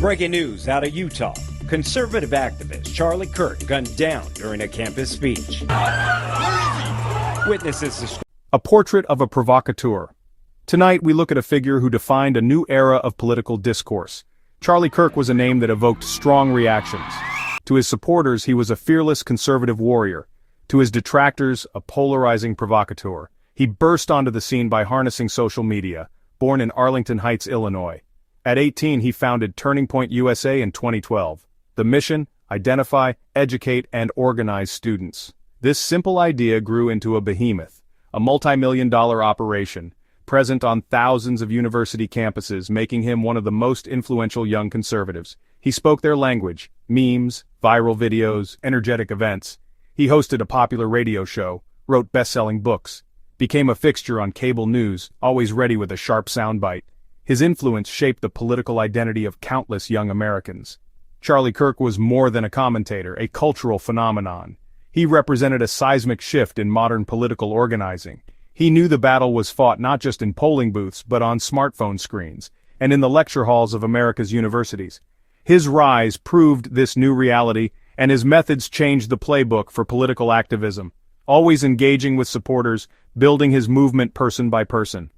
Breaking news out of Utah. Conservative activist Charlie Kirk gunned down during a campus speech. Witnesses. A portrait of a provocateur. Tonight we look at a figure who defined a new era of political discourse. Charlie Kirk was a name that evoked strong reactions. To his supporters, he was a fearless conservative warrior. To his detractors, a polarizing provocateur. He burst onto the scene by harnessing social media. Born in Arlington Heights, Illinois. At 18, he founded Turning Point USA in 2012. The mission: identify, educate, and organize students. This simple idea grew into a behemoth, a multi-million-dollar operation, present on thousands of university campuses, making him one of the most influential young conservatives. He spoke their language: memes, viral videos, energetic events. He hosted a popular radio show, wrote best-selling books, became a fixture on cable news, always ready with a sharp soundbite. His influence shaped the political identity of countless young Americans. Charlie Kirk was more than a commentator, a cultural phenomenon. He represented a seismic shift in modern political organizing. He knew the battle was fought not just in polling booths but on smartphone screens, and in the lecture halls of America's universities. His rise proved this new reality, and his methods changed the playbook for political activism, always engaging with supporters, building his movement person by person.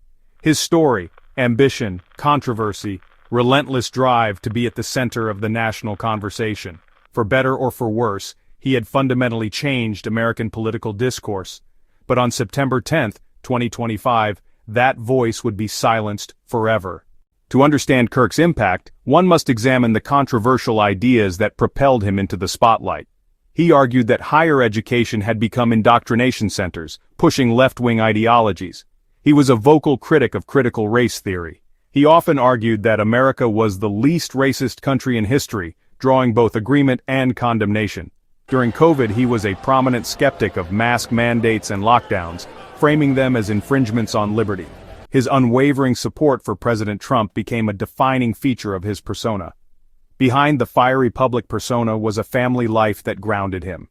His story: ambition, controversy, relentless drive to be at the center of the national conversation. For better or for worse, he had fundamentally changed American political discourse. But on September 10, 2025, that voice would be silenced forever. To understand Kirk's impact, one must examine the controversial ideas that propelled him into the spotlight. He argued that higher education had become indoctrination centers, pushing left-wing ideologies. He was a vocal critic of critical race theory. He often argued that America was the least racist country in history, drawing both agreement and condemnation. During COVID, he was a prominent skeptic of mask mandates and lockdowns, framing them as infringements on liberty. His unwavering support for President Trump became a defining feature of his persona. Behind the fiery public persona was a family life that grounded him.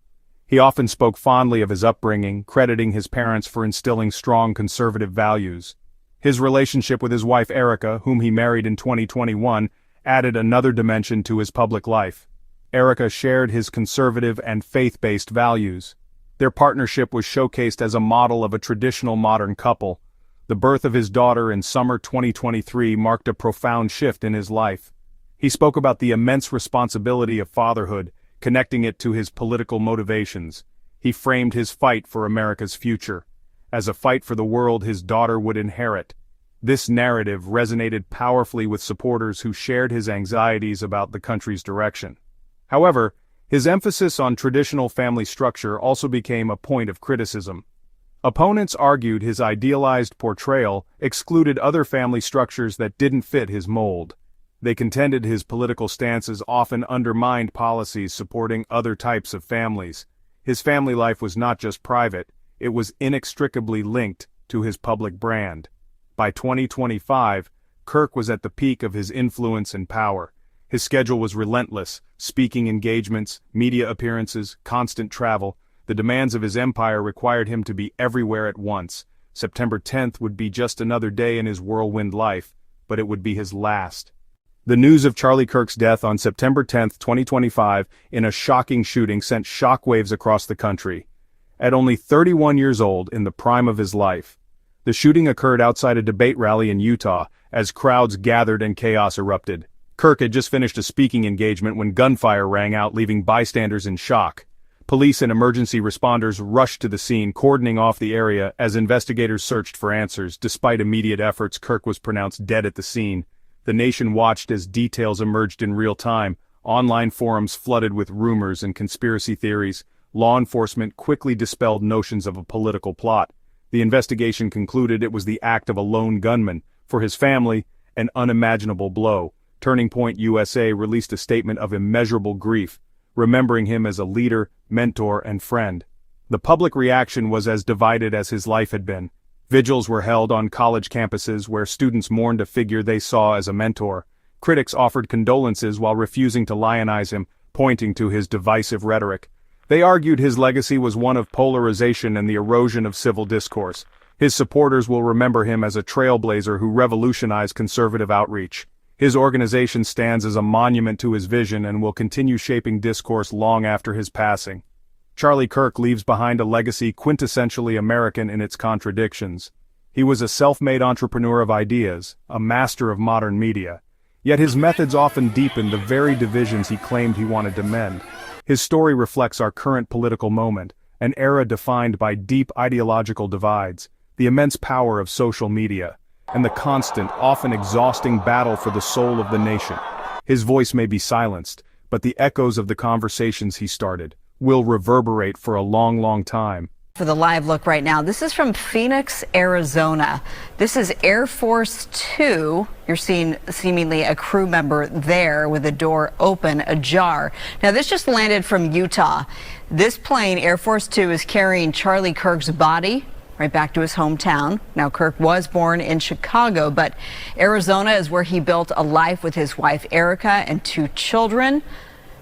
He often spoke fondly of his upbringing, crediting his parents for instilling strong conservative values. His relationship with his wife Erica, whom he married in 2021, added another dimension to his public life. Erica shared his conservative and faith-based values. Their partnership was showcased as a model of a traditional modern couple. The birth of his daughter in summer 2023 marked a profound shift in his life. He spoke about the immense responsibility of fatherhood, connecting it to his political motivations. He framed his fight for America's future as a fight for the world his daughter would inherit. This narrative resonated powerfully with supporters who shared his anxieties about the country's direction. However, his emphasis on traditional family structure also became a point of criticism. Opponents argued his idealized portrayal excluded other family structures that didn't fit his mold. They contended his political stances often undermined policies supporting other types of families. His family life was not just private, it was inextricably linked to his public brand. By 2025, Kirk was at the peak of his influence and power. His schedule was relentless: speaking engagements, media appearances, constant travel. The demands of his empire required him to be everywhere at once. September 10th would be just another day in his whirlwind life, but it would be his last. The news of Charlie Kirk's death on September 10, 2025, in a shocking shooting sent shockwaves across the country. At only 31 years old, in the prime of his life, the shooting occurred outside a debate rally in Utah, as crowds gathered and chaos erupted. Kirk had just finished a speaking engagement when gunfire rang out, leaving bystanders in shock. Police and emergency responders rushed to the scene, cordoning off the area as investigators searched for answers. Despite immediate efforts, Kirk was pronounced dead at the scene. The nation watched as details emerged in real time. Online forums flooded with rumors and conspiracy theories. Law enforcement quickly dispelled notions of a political plot. The investigation concluded it was the act of a lone gunman. For his family, an unimaginable blow. Turning Point USA released a statement of immeasurable grief, remembering him as a leader, mentor, and friend. The public reaction was as divided as his life had been. Vigils were held on college campuses where students mourned a figure they saw as a mentor. Critics offered condolences while refusing to lionize him, pointing to his divisive rhetoric. They argued his legacy was one of polarization and the erosion of civil discourse. His supporters will remember him as a trailblazer who revolutionized conservative outreach. His organization stands as a monument to his vision and will continue shaping discourse long after his passing. Charlie Kirk leaves behind a legacy quintessentially American in its contradictions. He was a self-made entrepreneur of ideas, a master of modern media. Yet his methods often deepened the very divisions he claimed he wanted to mend. His story reflects our current political moment, an era defined by deep ideological divides, the immense power of social media, and the constant, often exhausting battle for the soul of the nation. His voice may be silenced, but the echoes of the conversations he started will reverberate for a long, long time. For the live look right now, this is from Phoenix, Arizona. This is Air Force 2. You're seeing seemingly a crew member there with the door open, ajar. Now, this just landed from Utah. This plane, Air Force 2, is carrying Charlie Kirk's body right back to his hometown. Now, Kirk was born in Chicago, but Arizona is where he built a life with his wife, Erica, and 2 children.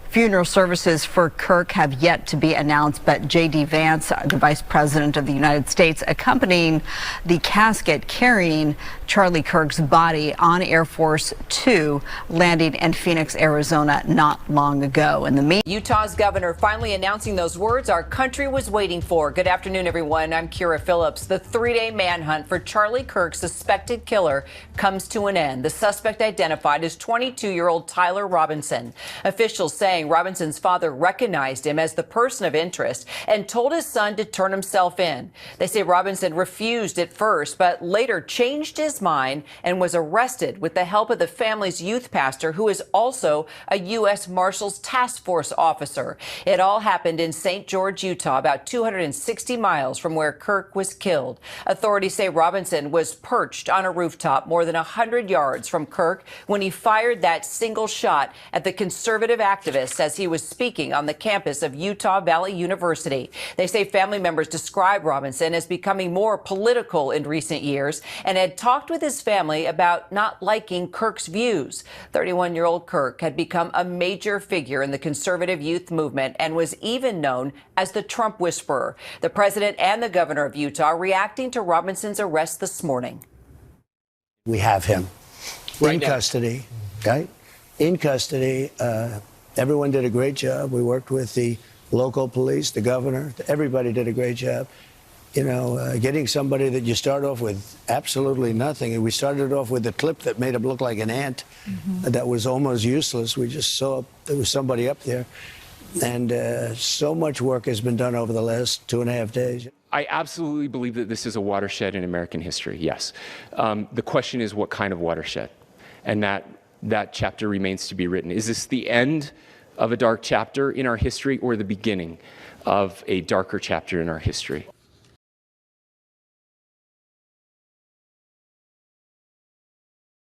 Funeral services for Kirk have yet to be announced, but J.D. Vance, the Vice President of the United States, accompanying the casket carrying Charlie Kirk's body on Air Force 2, landing in Phoenix, Arizona not long ago. Utah's governor finally announcing those words our country was waiting for. Good afternoon, everyone. I'm Kira Phillips. The 3-day manhunt for Charlie Kirk's suspected killer comes to an end. The suspect identified as 22-year-old Tyler Robinson. Officials saying Robinson's father recognized him as the person of interest and told his son to turn himself in. They say Robinson refused at first, but later changed his mind and was arrested with the help of the family's youth pastor, who is also a U.S. Marshals Task Force officer. It all happened in St. George, Utah, about 260 miles from where Kirk was killed. Authorities say Robinson was perched on a rooftop more than 100 yards from Kirk when he fired that single shot at the conservative activist as he was speaking on the campus of Utah Valley University. They say family members describe Robinson as becoming more political in recent years and had talked with his family about not liking Kirk's views. 31-year-old Kirk had become a major figure in the conservative youth movement and was even known as the Trump whisperer. The president and the governor of Utah reacting to Robinson's arrest this morning. We have him in custody, right? In custody. Everyone did a great job. We worked with the local police, the governor. Everybody did a great job. You know, getting somebody that you start off with absolutely nothing. And we started off with a clip that made him look like an ant that was almost useless. We just saw there was somebody up there. And so much work has been done over the last 2.5 days. I absolutely believe that this is a watershed in American history, yes. The question is what kind of watershed? And that chapter remains to be written. Is this the end of a dark chapter in our history or the beginning of a darker chapter in our history?